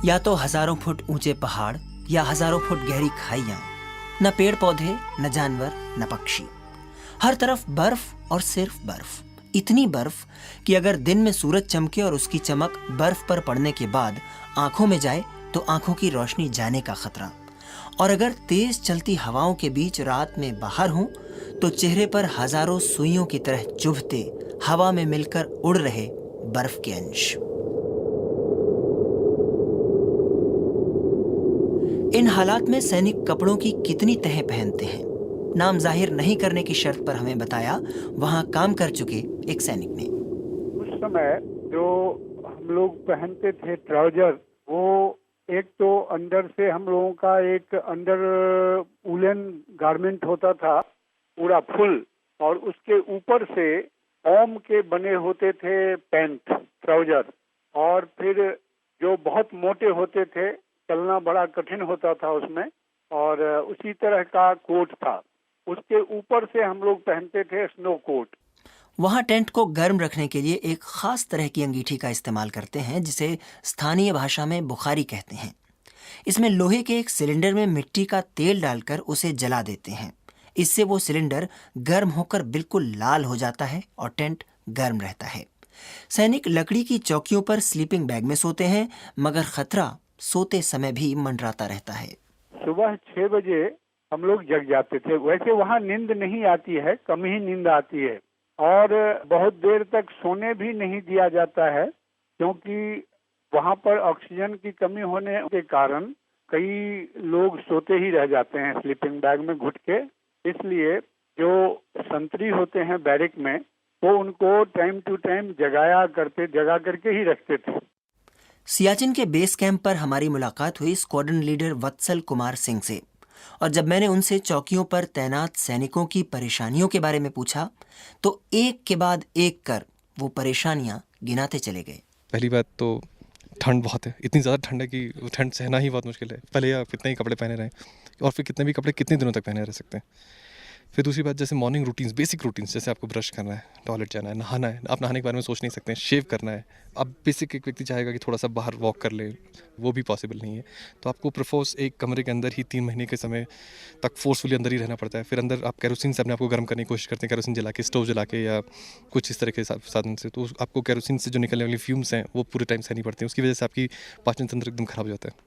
या तो हजारों फुट ऊंचे पहाड़ या हजारों फुट गहरी खाइयां, न पेड़ पौधे, न जानवर, न पक्षी। हर तरफ बर्फ और सिर्फ बर्फ। इतनी बर्फ कि अगर दिन में सूरज चमके और उसकी चमक बर्फ पर पड़ने के बाद आंखों में जाए तो आंखों की रोशनी जाने का खतरा। और अगर तेज चलती हवाओं के बीच रात में बाहर हूं तो चेहरे पर हजारों सुइयों की तरह चुभते हवा में मिलकर उड़ रहे बर्फ के अंश। इन हालात में सैनिक कपड़ों की कितनी तहें पहनते हैं, नाम जाहिर नहीं करने की शर्त पर हमें बताया वहां काम कर चुके एक सैनिक ने। उस समय जो हम लोग पहनते थे ट्राउजर, वो एक तो अंदर से हम लोगों का एक अंडर वूलन गारमेंट होता था पूरा फुल, और उसके ऊपर से ओम के बने होते थे पैंट ट्राउजर, और फिर जो बहुत मोटे होते थे, चलना बड़ा कठिन होता था उसमें, और उसी तरह का कोट था। उसके ऊपर से हम लोग पहनते थे स्नो कोट। वहां टेंट को गर्म रखने के लिए एक खास तरह की अंगीठी का इस्तेमाल करते हैं जिसे स्थानीय भाषा में बुखारी कहते हैं। इसमें लोहे के एक सिलेंडर में मिट्टी का तेल डालकर उसे जला देते हैं। इससे वो सिलेंडर गर्म होकर बिल्कुल लाल हो जाता है और टेंट गर्म रहता है। सैनिक लकड़ी की चौकियों पर स्लीपिंग बैग में सोते हैं, मगर खतरा सोते समय भी मंडराता रहता है। सुबह 6 बजे हम लोग जग जाते थे। वैसे वहाँ नींद नहीं आती है, कम ही नींद आती है, और बहुत देर तक सोने भी नहीं दिया जाता है, क्योंकि वहाँ पर ऑक्सीजन की कमी होने के कारण कई लोग सोते ही रह जाते हैं स्लीपिंग बैग में घुट के। इसलिए जो संतरी होते हैं बैरिक में, वो उनको टाइम टू टाइम जगा करके ही रखते थे। सियाचिन के बेस कैंप पर हमारी मुलाकात हुई स्क्वाड्रन लीडर वत्सल कुमार सिंह से, और जब मैंने उनसे चौकियों पर तैनात सैनिकों की परेशानियों के बारे में पूछा तो एक के बाद एक कर वो परेशानियां गिनाते चले गए। पहली बात तो ठंड बहुत है, इतनी ज़्यादा ठंड है कि ठंड सहना ही बहुत मुश्किल है। भले आप कितने ही कपड़े पहने रहें, और फिर कितने भी कपड़े कितने दिनों तक पहने रह सकते हैं। फिर दूसरी बात, जैसे मॉर्निंग रूटीन्स, बेसिक रूटीन्स, जैसे आपको ब्रश करना है, टॉयलेट जाना है, नहाना है। आप नहाने के बारे में सोच नहीं सकते हैं, शेव करना है। अब बेसिक एक व्यक्ति चाहेगा कि थोड़ा सा बाहर वॉक कर ले, वो भी पॉसिबल नहीं है। तो आपको प्रफोर्स एक कमरे के अंदर ही 3 महीने के समय तक फोर्सफुली अंदर ही रहना पड़ता है। फिर अंदर आप केरोसिन से अपने आपको गर्म करने की कोशिश करते हैं, केरोसिन जला के, स्टोव जला के, या कुछ इस तरह के साधन से। तो आपको केरोसिन से जो निकलने वाली फ्यूम्स हैं वो पूरे टाइम सहनी पड़ती हैं। उसकी वजह से आपकी पाचन तंत्र एकदम खराब हो जाता है,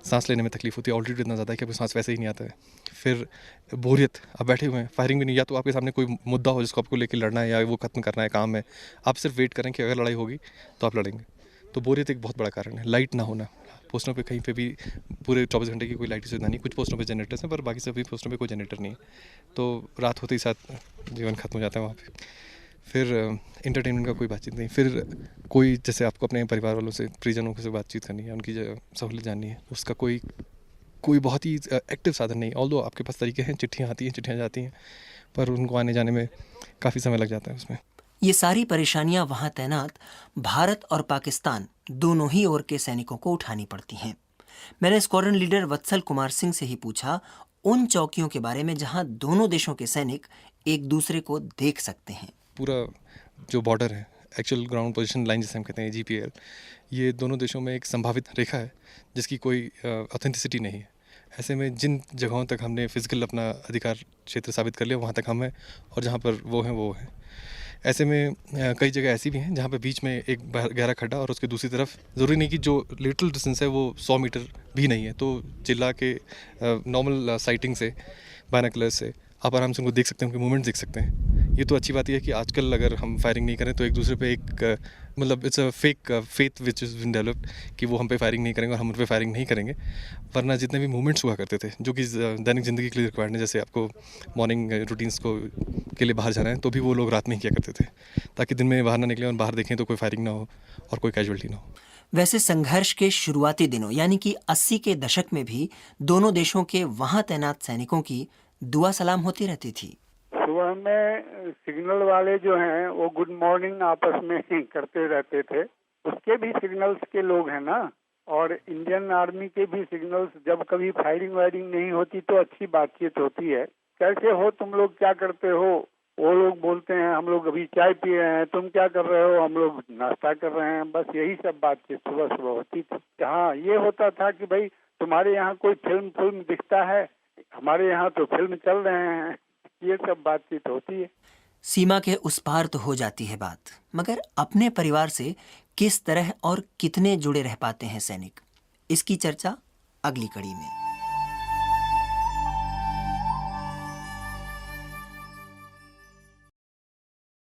सांस लेने में तकलीफ होती है। ऑलरेडी इतना ज़्यादा है कि आपको सांस वैसे ही नहीं आता है। फिर बोरियत, आप बैठे हुए हैं, फायरिंग भी नहीं, या तो आपके सामने कोई मुद्दा हो जिसको आपको लेकर लड़ना है या वो खत्म करना है काम है, आप सिर्फ वेट करें कि अगर लड़ाई होगी तो आप लड़ेंगे। तो बोरियत एक बहुत बड़ा कारण है। लाइट ना होना, पोस्टों पे कहीं पे भी पूरे 24 घंटे की कोई लाइट की सुविधा नहीं। कुछ पोस्टों पे जनरेटर्स हैं, पर बाकी सभी पोस्टों पे कोई जनरेटर नहीं है, तो रात होते ही साथ जीवन खत्म हो जाता है वहाँ पे। फिर इंटरटेनमेंट का कोई बातचीत नहीं। फिर कोई, जैसे आपको अपने परिवार वालों से, परिजनों से बातचीत करनी है, उनकी सहूलियत जाननी है, उसका कोई बहुत ही एक्टिव साधन नहीं। ऑल्दो आपके पास तरीके हैं, चिट्ठियाँ आती हैं, चिट्ठियाँ जाती हैं, पर उनको आने जाने में काफ़ी समय लग जाता है उसमें। ये सारी परेशानियां वहां तैनात भारत और पाकिस्तान दोनों ही ओर के सैनिकों को उठानी पड़ती हैं। मैंने स्क्वाड्रन लीडर वत्सल कुमार सिंह से ही पूछा उन चौकियों के बारे में जहां दोनों देशों के सैनिक एक दूसरे को देख सकते हैं। पूरा जो बॉर्डर है, एक्चुअल ग्राउंड पोजीशन लाइन जिसे हम कहते हैं, GPL, ये दोनों देशों में एक संभावित रेखा है जिसकी कोई ऑथेंटिसिटी नहीं है। ऐसे में जिन जगहों तक हमने फिजिकल अपना अधिकार क्षेत्र साबित कर लिया, वहाँ तक हम हैं, और जहाँ पर वो हैं। ऐसे में कई जगह ऐसी भी हैं जहाँ पे बीच में एक गहरा खड्डा, और उसके दूसरी तरफ ज़रूरी नहीं कि जो लिटरल डिस्टेंस है वो 100 मीटर भी नहीं है, तो चिल्ला के नॉर्मल साइटिंग से, बायनोकुलर से आप आराम से उनको देख सकते हैं, उनके मूवमेंट देख सकते हैं। ये तो अच्छी बात यह है कि आजकल अगर हम फायरिंग नहीं करें तो एक दूसरे पे एक मतलब it's a fake faith which is been developed कि वो हम पे फायरिंग नहीं करेंगे और हम उन पे फायरिंग नहीं करेंगे। वरना जितने भी मूवमेंट्स हुआ करते थे जो कि दैनिक ज़िंदगी के लिए रिक्वायर्ड है, जैसे आपको मॉर्निंग रूटीन्स को के लिए बाहर जाना है, तो भी वो लोग रात में ही किया करते थे, ताकि दिन में बाहर ना निकलें और बाहर देखें तो कोई फायरिंग ना हो और कोई कैजुअल्टी ना हो। वैसे संघर्ष के शुरुआती दिनों यानी कि 80 के दशक में भी दोनों देशों के वहां तैनात सैनिकों की दुआ सलाम होती रहती थी। सुबह में सिग्नल वाले जो हैं वो गुड मॉर्निंग आपस में करते रहते थे। उसके भी सिग्नल्स के लोग हैं ना, और इंडियन आर्मी के भी सिग्नल्स, जब कभी फायरिंग वायरिंग नहीं होती तो अच्छी बातचीत होती है। कैसे हो तुम लोग, क्या करते हो, वो लोग बोलते हैं हम लोग अभी चाय पी रहे हैं, तुम क्या कर रहे हो, हम लोग नाश्ता कर रहे हैं। बस यही सब बातचीत सुबह सुबह होती थी। हाँ, ये होता था कि भाई तुम्हारे यहाँ कोई फिल्म दिखता है, हमारे यहाँ तो फिल्म चल रहे हैं, ये सब बातचीत होती है। सीमा के उस पार तो हो जाती है बात, मगर अपने परिवार से किस तरह और कितने जुड़े रह पाते हैं सैनिक, इसकी चर्चा अगली कड़ी में।